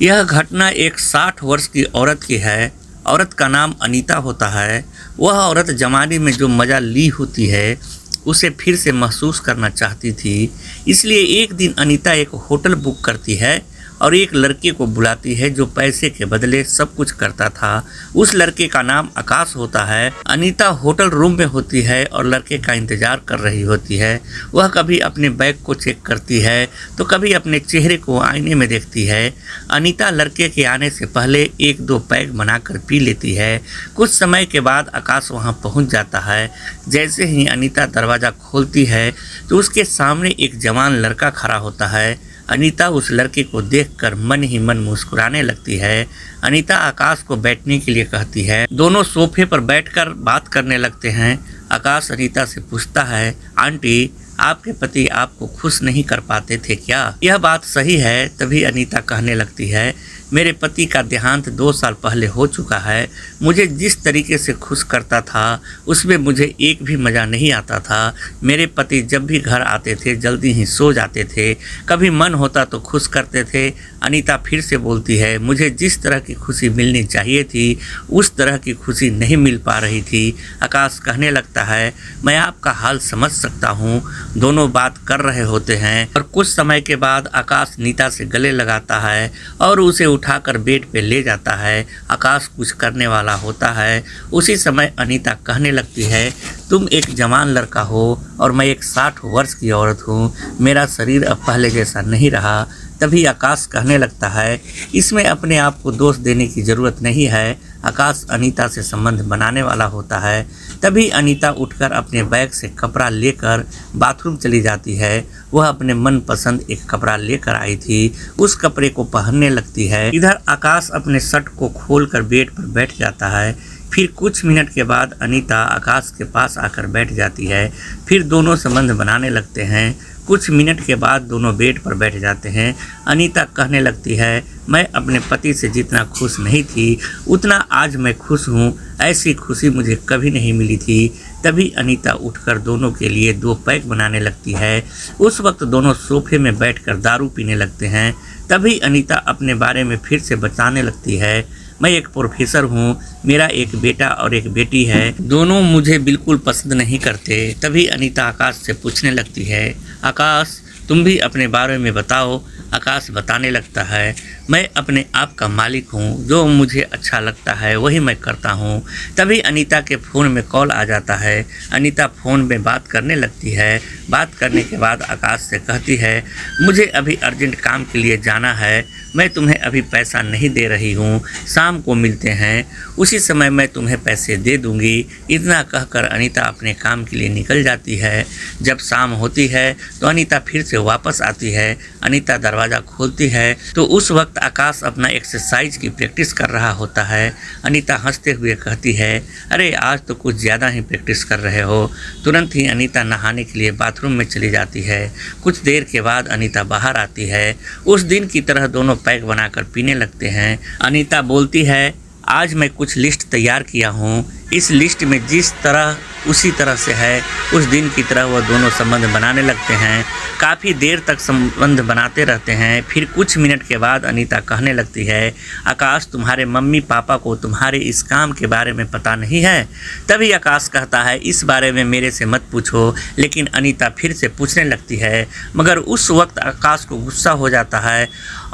यह घटना एक 60 वर्ष की औरत की है। औरत का नाम अनीता होता है। वह औरत जवानी में जो मज़ा ली होती है उसे फिर से महसूस करना चाहती थी। इसलिए एक दिन अनीता एक होटल बुक करती है और एक लड़के को बुलाती है जो पैसे के बदले सब कुछ करता था। उस लड़के का नाम आकाश होता है। अनीता होटल रूम में होती है और लड़के का इंतज़ार कर रही होती है। वह कभी अपने बैग को चेक करती है तो कभी अपने चेहरे को आईने में देखती है। अनीता लड़के के आने से पहले एक दो पैग बनाकर पी लेती है। कुछ समय के बाद आकाश वहां पहुंच जाता है। जैसे ही अनीता दरवाज़ा खोलती है तो उसके सामने एक जवान लड़का खड़ा होता है। अनीता उस लड़के को देखकर मन ही मन मुस्कुराने लगती है। अनीता आकाश को बैठने के लिए कहती है। दोनों सोफे पर बैठकर बात करने लगते हैं। आकाश अनीता से पूछता है, आंटी, आपके पति आपको खुश नहीं कर पाते थे क्या? यह बात सही है। तभी अनीता कहने लगती है, मेरे पति का देहांत 2 साल पहले हो चुका है। मुझे जिस तरीके से खुश करता था उसमें मुझे एक भी मज़ा नहीं आता था। मेरे पति जब भी घर आते थे जल्दी ही सो जाते थे। कभी मन होता तो खुश करते थे। अनीता फिर से बोलती है, मुझे जिस तरह की खुशी मिलनी चाहिए थी उस तरह की खुशी नहीं मिल पा रही थी। आकाश कहने लगता है, मैं आपका हाल समझ सकता हूँ। दोनों बात कर रहे होते हैं और कुछ समय के बाद आकाश नीता से गले लगाता है और उसे उठाकर बेड पे ले जाता है। आकाश कुछ करने वाला होता है। उसी समय अनीता कहने लगती है, तुम एक जवान लड़का हो और मैं एक 60 वर्ष की औरत हूँ। मेरा शरीर अब पहले जैसा नहीं रहा। तभी आकाश कहने लगता है, इसमें अपने आप को दोष देने की ज़रूरत नहीं है। आकाश अनीता से संबंध बनाने वाला होता है। तभी अनीता उठकर अपने बैग से कपड़ा लेकर बाथरूम चली जाती है। वह अपने मनपसंद एक कपड़ा लेकर आई थी। उस कपड़े को पहनने लगती है। इधर आकाश अपने शर्ट को खोलकर बेड पर बैठ जाता है। फिर कुछ मिनट के बाद अनीता आकाश के पास आकर बैठ जाती है। फिर दोनों संबंध बनाने लगते हैं। कुछ मिनट के बाद दोनों बेड पर बैठ जाते हैं। अनीता कहने लगती है, मैं अपने पति से जितना खुश नहीं थी उतना आज मैं खुश हूँ। ऐसी खुशी मुझे कभी नहीं मिली थी। तभी अनीता उठकर दोनों के लिए 2 पैक बनाने लगती है। उस वक्त दोनों सोफे में बैठकर दारू पीने लगते हैं। तभी अनीता अपने बारे में फिर से बताने लगती है, मैं एक प्रोफेसर हूँ। मेरा एक बेटा और एक बेटी है। दोनों मुझे बिल्कुल पसंद नहीं करते। तभी अनीता आकाश से पूछने लगती है, आकाश, तुम भी अपने बारे में बताओ। आकाश बताने लगता है, मैं अपने आप का मालिक हूँ। जो मुझे अच्छा लगता है वही मैं करता हूँ। तभी अनीता के फ़ोन में कॉल आ जाता है। अनीता फ़ोन में बात करने लगती है। बात करने के बाद आकाश से कहती है, मुझे अभी अर्जेंट काम के लिए जाना है। मैं तुम्हें अभी पैसा नहीं दे रही हूँ, शाम को मिलते हैं। उसी समय मैं तुम्हें पैसे दे दूँगी। इतना कहकर अनीता अपने काम के लिए निकल जाती है। जब शाम होती है तो अनीता फिर से वापस आती है। अनीता दरवाज़ा खोलती है तो उस वक्त आकाश अपना एक्सरसाइज की प्रैक्टिस कर रहा होता है। अनीता हंसते हुए कहती है, अरे आज तो कुछ ज़्यादा ही प्रैक्टिस कर रहे हो। तुरंत ही अनीता नहाने के लिए बाथरूम में चली जाती है। कुछ देर के बाद अनीता बाहर आती है। उस दिन की तरह दोनों पैक बनाकर पीने लगते हैं। अनीता बोलती है, आज मैं कुछ लिस्ट तैयार किया हूँ। इस लिस्ट में जिस तरह उसी तरह से है। उस दिन की तरह वह दोनों संबंध बनाने लगते हैं। काफ़ी देर तक संबंध बनाते रहते हैं। फिर कुछ मिनट के बाद अनीता कहने लगती है, आकाश, तुम्हारे मम्मी पापा को तुम्हारे इस काम के बारे में पता नहीं है? तभी आकाश कहता है, इस बारे में मेरे से मत पूछो। लेकिन अनीता फिर से पूछने लगती है, मगर उस वक्त आकाश को गुस्सा हो जाता है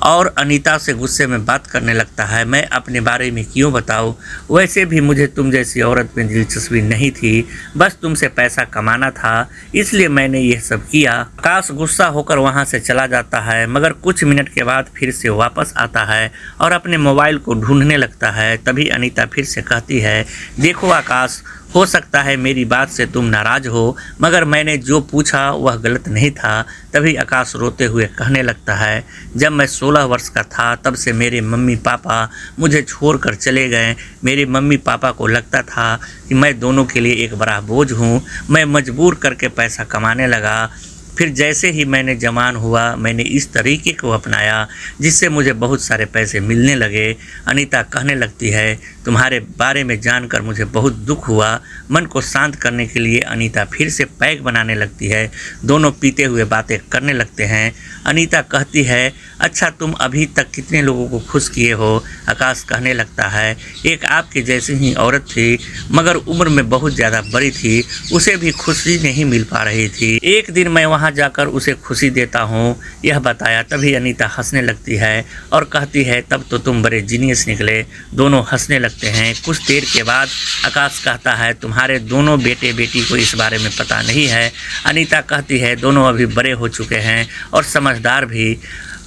और अनीता से गुस्से में बात करने लगता है, मैं अपने बारे में क्यों बताऊँ? वैसे भी मुझे तुम जैसी औरत में दिलचस्पी नहीं थी। बस तुमसे पैसा कमाना था, इसलिए मैंने यह सब किया। आकाश गुस्सा होकर वहां से चला जाता है। मगर कुछ मिनट के बाद फिर से वापस आता है और अपने मोबाइल को ढूंढने लगता है। तभी अनीता फिर से कहती है, देखो आकाश, हो सकता है मेरी बात से तुम नाराज़ हो, मगर मैंने जो पूछा वह गलत नहीं था। तभी आकाश रोते हुए कहने लगता है, जब मैं 16 वर्ष का था तब से मेरे मम्मी पापा मुझे छोड़कर चले गए। मेरे मम्मी पापा को लगता था कि मैं दोनों के लिए एक बड़ा बोझ हूँ। मैं मजबूर करके पैसा कमाने लगा। फिर जैसे ही मैंने जवान हुआ मैंने इस तरीके को अपनाया जिससे मुझे बहुत सारे पैसे मिलने लगे। अनीता कहने लगती है, तुम्हारे बारे में जानकर मुझे बहुत दुख हुआ। मन को शांत करने के लिए अनीता फिर से पैक बनाने लगती है। दोनों पीते हुए बातें करने लगते हैं। अनीता कहती है, अच्छा तुम अभी तक कितने लोगों को खुश किए हो? आकाश कहने लगता है, एक आपके जैसी ही औरत थी मगर उम्र में बहुत ज़्यादा बड़ी थी, उसे भी खुशी नहीं मिल पा रही थी। एक दिन मैं वहाँ जाकर उसे खुशी देता हूँ, यह बताया। तभी अनीता हंसने लगती है और कहती है, तब तो तुम बड़े जीनियस निकले। दोनों हंसने लगते हैं। कुछ देर के बाद आकाश कहता है, तुम्हारे दोनों बेटे बेटी को इस बारे में पता नहीं है? अनीता कहती है, दोनों अभी बड़े हो चुके हैं और समझदार भी।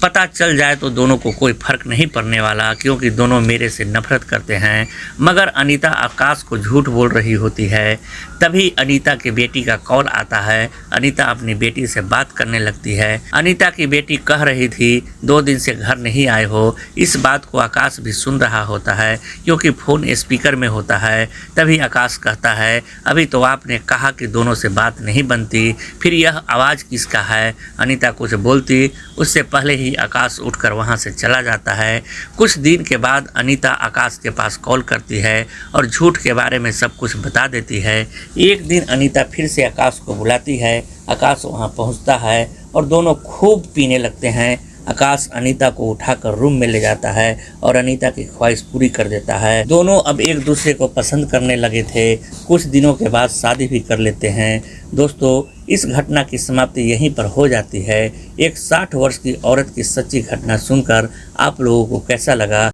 पता चल जाए तो दोनों को कोई फ़र्क नहीं पड़ने वाला क्योंकि दोनों मेरे से नफरत करते हैं। मगर अनीता आकाश को झूठ बोल रही होती है। तभी अनीता की बेटी का कॉल आता है। अनीता अपनी बेटी से बात करने लगती है। अनीता की बेटी कह रही थी, 2 दिन से घर नहीं आए हो। इस बात को आकाश भी सुन रहा होता है क्योंकि फ़ोन स्पीकर में होता है। तभी आकाश कहता है, अभी तो आपने कहा कि दोनों से बात नहीं बनती, फिर यह आवाज़ किसका है? अनीता कुछ बोलती उससे पहले ही आकाश उठकर वहां से चला जाता है। कुछ दिन के बाद अनीता आकाश के पास कॉल करती है और झूठ के बारे में सब कुछ बता देती है। एक दिन अनीता फिर से आकाश को बुलाती है। आकाश वहां पहुंचता है और दोनों खूब पीने लगते हैं। आकाश अनीता को उठाकर रूम में ले जाता है और अनीता की ख्वाहिश पूरी कर देता है। दोनों अब एक दूसरे को पसंद करने लगे थे। कुछ दिनों के बाद शादी भी कर लेते हैं। दोस्तों, इस घटना की समाप्ति यहीं पर हो जाती है। एक 60 वर्ष की औरत की सच्ची घटना सुनकर आप लोगों को कैसा लगा?